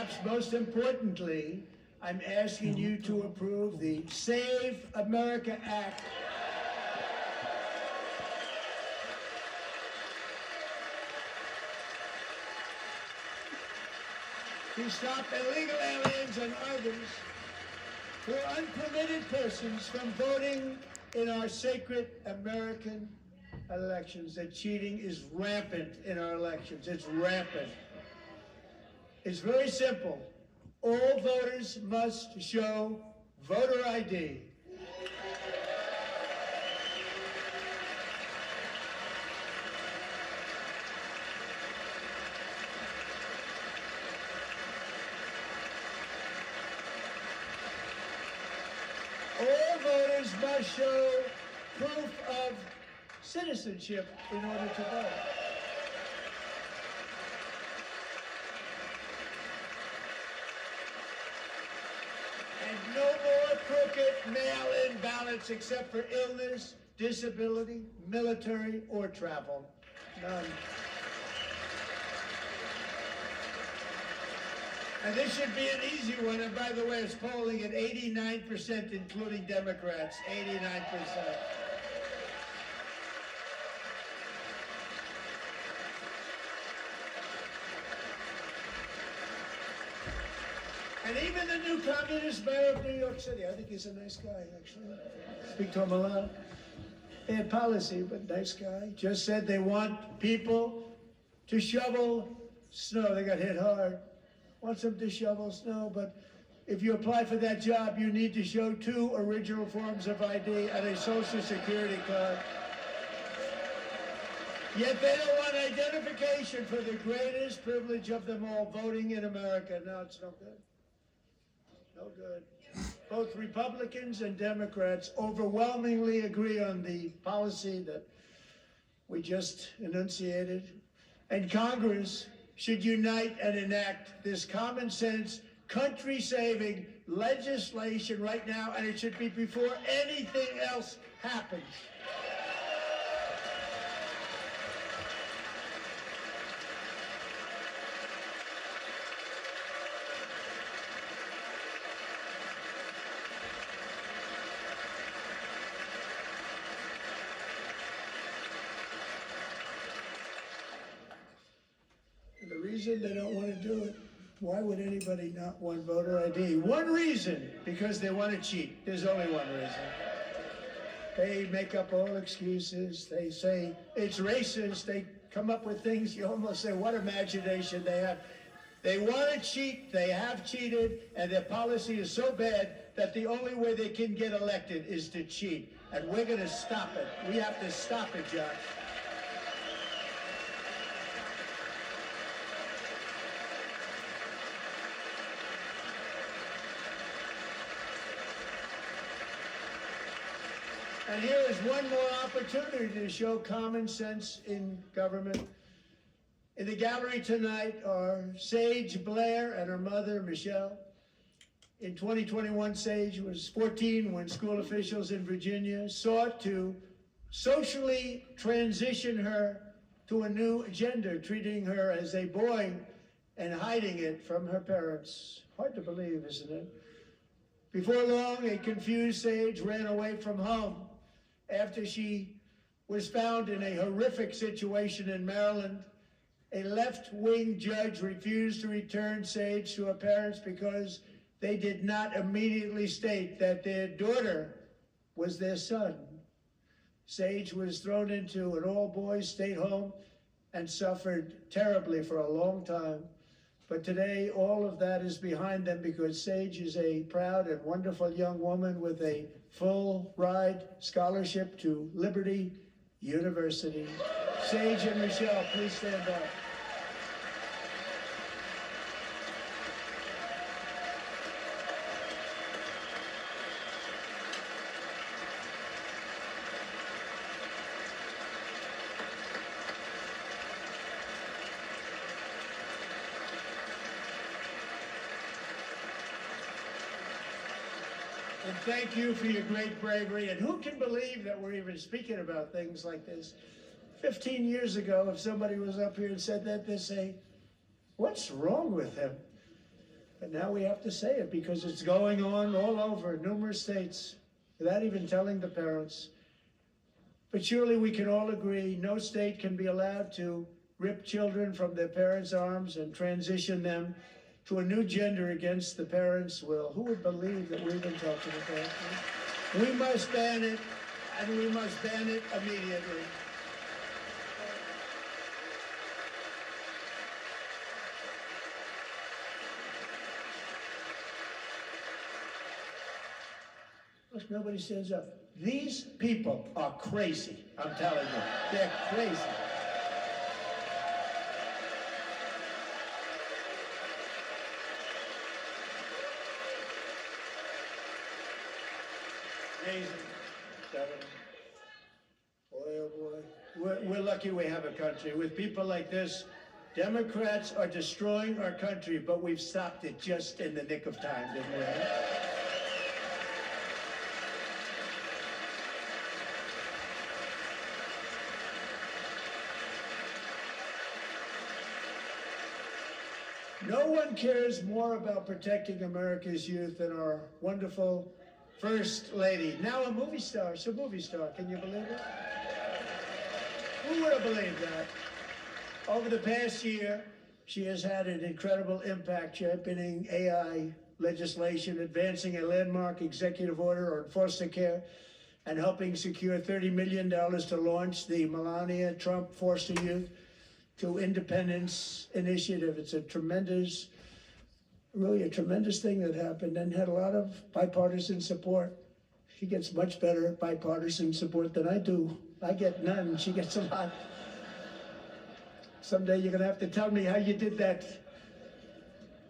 perhaps most importantly, I'm asking you to approve the Save America Act. To stop illegal aliens and others who are unpermitted persons from voting in our sacred American elections. That cheating is rampant in our elections. It's rampant. It's very simple. All voters must show voter ID. All voters must show proof of citizenship in order to vote. And no more crooked mail-in ballots except for illness, disability, military, or travel. None. And this should be an easy one. And by the way, it's polling at 89%, including Democrats. 89%. And even the new communist mayor of New York City, I think he's a nice guy, actually. Speak to him a lot. Bad policy, but nice guy. Just said they want people to shovel snow. They got hit hard. Wants them to shovel snow, but if you apply for that job, you need to show 2 original forms of ID and a Social Security card. Yet they don't want identification for the greatest privilege of them all, voting in America. No, it's no good. No good. Both Republicans and Democrats overwhelmingly agree on the policy that we just enunciated. And Congress should unite and enact this common sense, country-saving legislation right now, and it should be before anything else happens. The reason they don't want to do it, why would anybody not want voter ID? One reason, because they want to cheat. There's only one reason. They make up all excuses. They say it's racist. They come up with things you almost say, what imagination they have. They want to cheat. They have cheated, and their policy is so bad that the only way they can get elected is to cheat. And we're going to stop it. We have to stop it, Josh. And here is one more opportunity to show common sense in government. In the gallery tonight are Sage Blair and her mother, Michelle. In 2021, Sage was 14 when school officials in Virginia sought to socially transition her to a new gender, treating her as a boy and hiding it from her parents. Hard to believe, isn't it? Before long, a confused Sage ran away from home after she was found in a horrific situation in Maryland. A left-wing judge refused to return Sage to her parents because they did not immediately state that their daughter was their son. Sage was thrown into an all-boys state home and suffered terribly for a long time. But today, all of that is behind them because Sage is a proud and wonderful young woman with a full-ride scholarship to Liberty University. Sage and Michelle, please stand up. And thank you for your great bravery. And who can believe that we're even speaking about things like this? 15 years ago, if somebody was up here and said that, they'd say, what's wrong with him? But now we have to say it because it's going on all over numerous states without even telling the parents. But surely we can all agree no state can be allowed to rip children from their parents' arms and transition them to a new gender against the parents' will. Who would believe that we've been talking about this? We must ban it, and we must ban it immediately. Look, nobody stands up. These people are crazy, I'm telling you. They're crazy. Amazing. Boy, oh boy. We're lucky we have a country. With people like this, Democrats are destroying our country, but we've stopped it just in the nick of time, didn't we? No one cares more about protecting America's youth than our wonderful First Lady, now a movie star. She's a movie star. Can you believe it? Who would have believed that? Over the past year, she has had an incredible impact championing AI legislation, advancing a landmark executive order on foster care, and helping secure $30 million to launch the Melania Trump Foster Youth to Independence Initiative. It's a tremendous, really a tremendous thing that happened and had a lot of bipartisan support. She gets much better bipartisan support than I do. I get none, she gets a lot. Someday you're gonna have to tell me how you did that.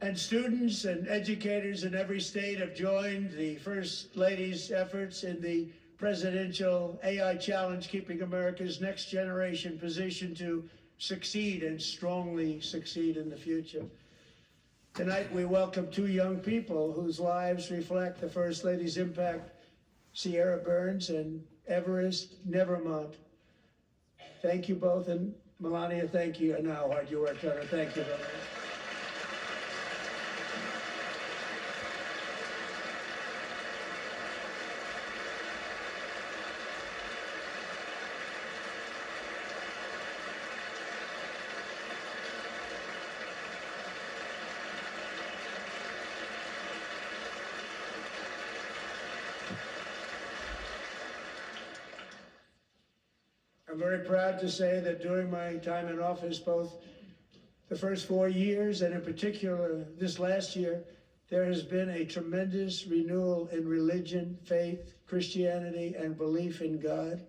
And students and educators in every state have joined the First Lady's efforts in the presidential AI challenge, keeping America's next generation positioned to succeed and strongly succeed in the future. Tonight, we welcome two young people whose lives reflect the First Lady's impact, Sierra Burns and Everest Nevermont. Thank you both, and Melania, thank you. I know how hard you worked on her. Thank you very much. I'm very proud to say that during my time in office, both the first 4 years and in particular this last year, there has been a tremendous renewal in religion, faith, Christianity, and belief in God.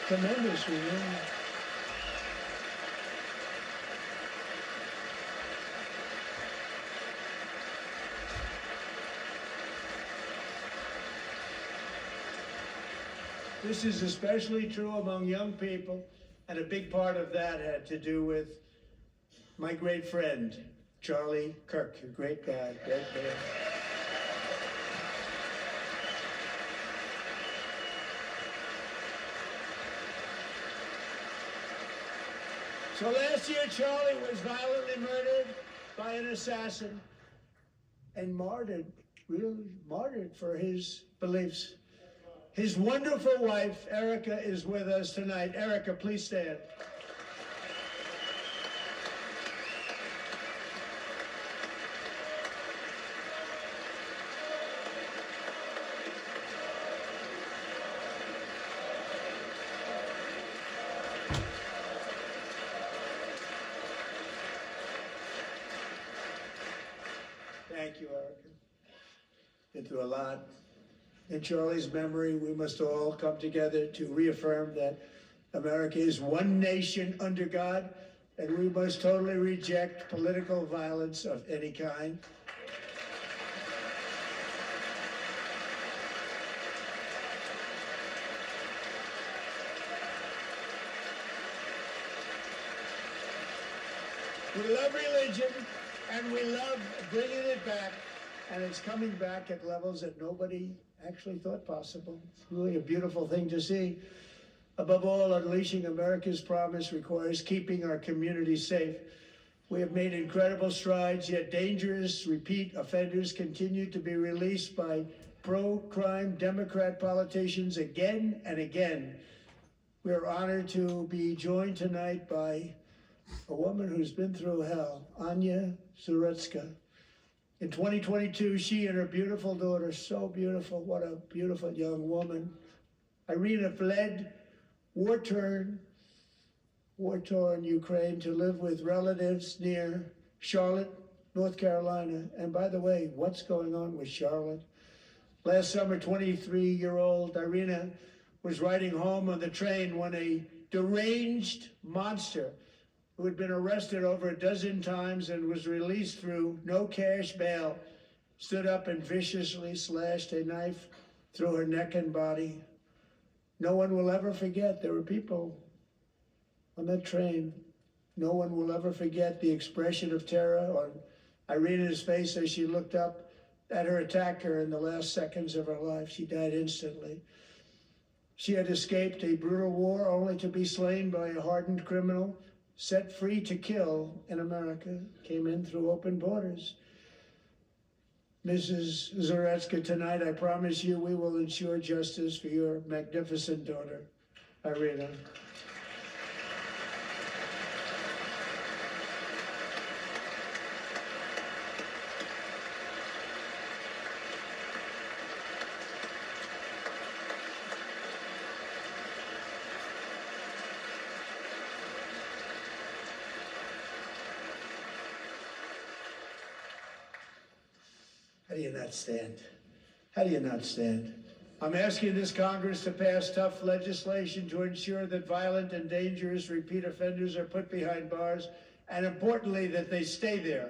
Tremendous renewal. This is especially true among young people, and a big part of that had to do with my great friend, Charlie Kirk, a great guy, great man. So last year, Charlie was violently murdered by an assassin and martyred, really martyred for his beliefs. His wonderful wife, Erica, is with us tonight. Erica, please stand. Thank you, Erica. Been through a lot. In Charlie's memory, we must all come together to reaffirm that America is one nation under God, and we must totally reject political violence of any kind. We love religion, and we love bringing it back, and it's coming back at levels that nobody actually thought possible. It's really a beautiful thing to see. Above all, unleashing America's promise requires keeping our communities safe. We have made incredible strides, yet dangerous repeat offenders continue to be released by pro-crime Democrat politicians again and again. We are honored to be joined tonight by a woman who's been through hell, Anya Zarutska. In 2022, she and her beautiful daughter, so beautiful, what a beautiful young woman, Irina, fled war-torn Ukraine to live with relatives near Charlotte, North Carolina. And by the way, what's going on with Charlotte? Last summer, 23-year-old Irina was riding home on the train when a deranged monster who had been arrested over a dozen times and was released through no cash bail stood up and viciously slashed a knife through her neck and body. No one will ever forget. There were people on that train. No one will ever forget the expression of terror on Irina's face as she looked up at her attacker in the last seconds of her life. She died instantly. She had escaped a brutal war only to be slain by a hardened criminal, set free to kill in America, came in through open borders. Mrs. Zarutska, tonight I promise you we will ensure justice for your magnificent daughter, Irina. How do you not stand? How do you not stand? I'm asking this Congress to pass tough legislation to ensure that violent and dangerous repeat offenders are put behind bars, and importantly, that they stay there.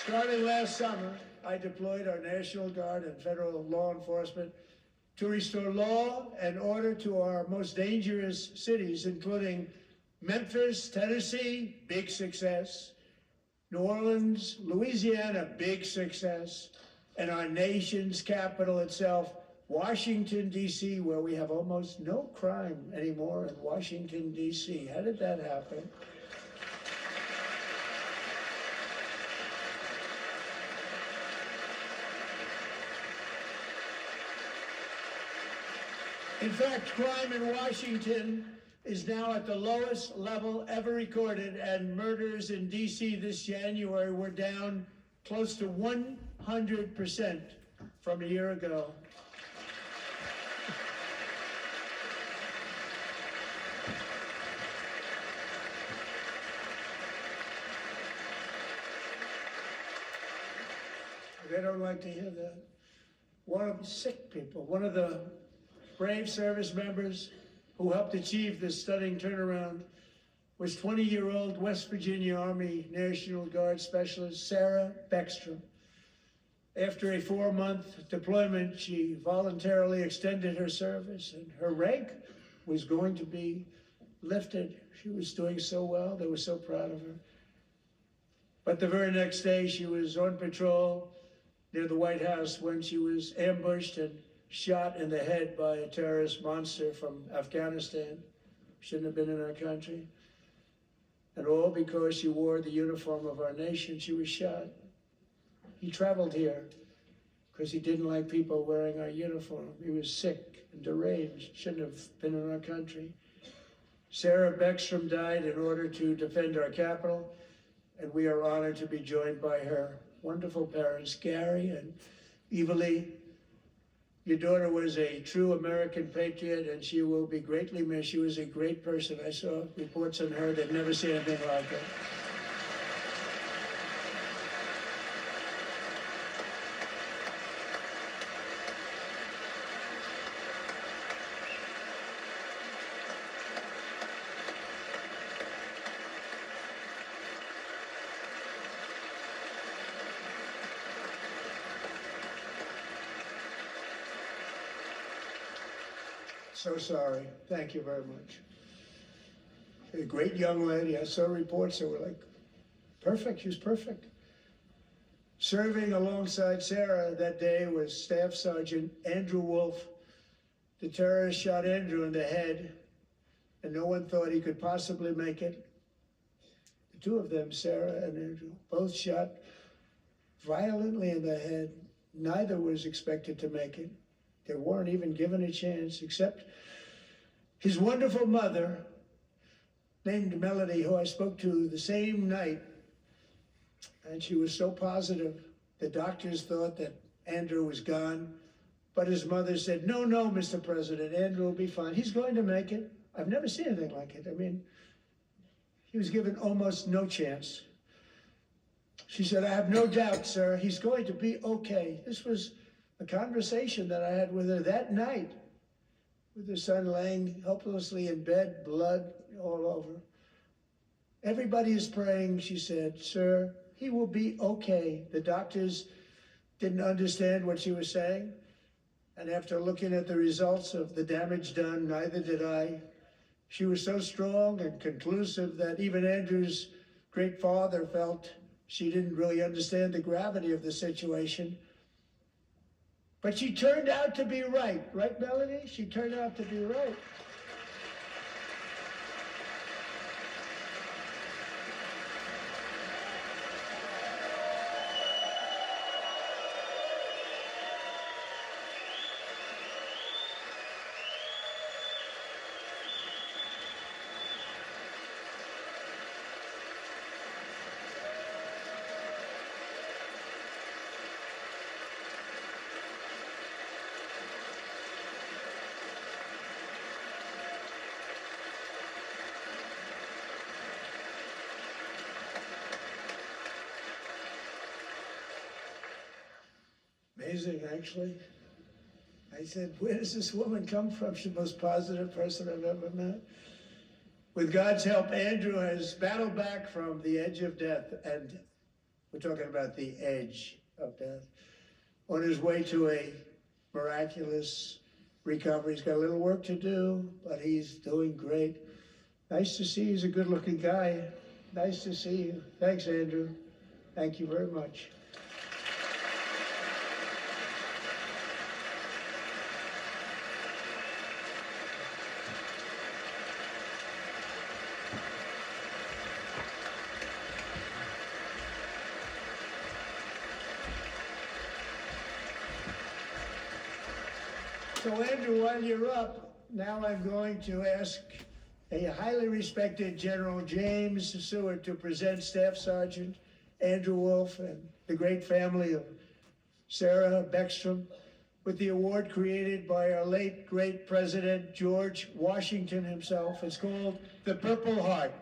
Starting last summer, I deployed our National Guard and federal law enforcement to restore law and order to our most dangerous cities, including Memphis, Tennessee, big success, New Orleans, Louisiana, big success, and our nation's capital itself, Washington, D.C., where we have almost no crime anymore in Washington, D.C. How did that happen? In fact, crime in Washington is now at the lowest level ever recorded, and murders in D.C. this January were down close to 100% from a year ago. They don't like to hear that. One of the sick people, one of the brave service members who helped achieve this stunning turnaround was 20-year-old West Virginia Army National Guard Specialist Sarah Beckstrom. After a 4-month deployment, she voluntarily extended her service, and her rank was going to be lifted. She was doing so well. They were so proud of her. But the very next day, she was on patrol near the White House when she was ambushed and shot in the head by a terrorist monster from Afghanistan. Shouldn't have been in our country. And all because she wore the uniform of our nation. She was shot. He traveled here because he didn't like people wearing our uniform. He was sick and deranged, shouldn't have been in our country. Sarah Beckstrom died in order to defend our capital, and we are honored to be joined by her wonderful parents, Gary and Eva Lee. Your daughter was a true American patriot, and she will be greatly missed. She was a great person. I saw reports on her. They've never seen anything like her. So sorry. Thank you very much. A great young lady. I saw reports that were like Perfect, she was perfect. Serving alongside Sarah that day was Staff Sergeant Andrew Wolf. The terrorist shot Andrew in the head, and no one thought he could possibly make it. The two of them, Sarah and Andrew, both shot violently in the head. Neither was expected to make it. They weren't even given a chance, except his wonderful mother, named Melody, who I spoke to the same night. And she was so positive. The doctors thought that Andrew was gone, but his mother said, no, Mr. President, Andrew will be fine. He's going to make it. I've never seen anything like it. I mean, he was given almost no chance. She said, I have no doubt, sir, he's going to be okay. This was a conversation that I had with her that night, with her son laying helplessly in bed, blood all over. Everybody is praying, she said, sir, he will be okay. The doctors didn't understand what she was saying. And after looking at the results of the damage done, neither did I. She was so strong and conclusive that even Andrew's great father felt she didn't really understand the gravity of the situation. But she turned out to be right. Right, Melody? She turned out to be right. Amazing, actually. I said, where does this woman come from? She's the most positive person I've ever met. With God's help, Andrew has battled back from the edge of death, and we're talking about the edge of death, on his way to a miraculous recovery. He's got a little work to do, but he's doing great. Nice to see you. He's a good-looking guy. Nice to see you. Thanks, Andrew. Thank you very much. So Andrew, while you're up, now I'm going to ask a highly respected General James Seward to present Staff Sergeant Andrew Wolf and the great family of Sarah Beckstrom with the award created by our late great President George Washington himself. It's called the Purple Heart.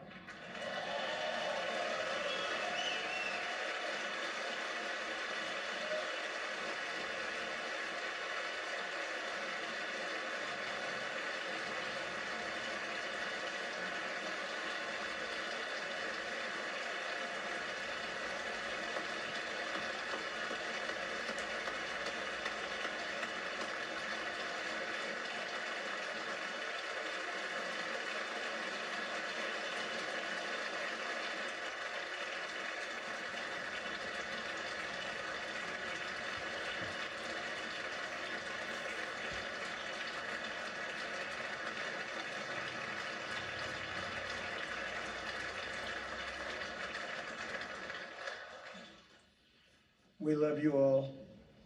We love you all.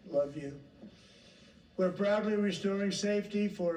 Love you. We're proudly restoring safety for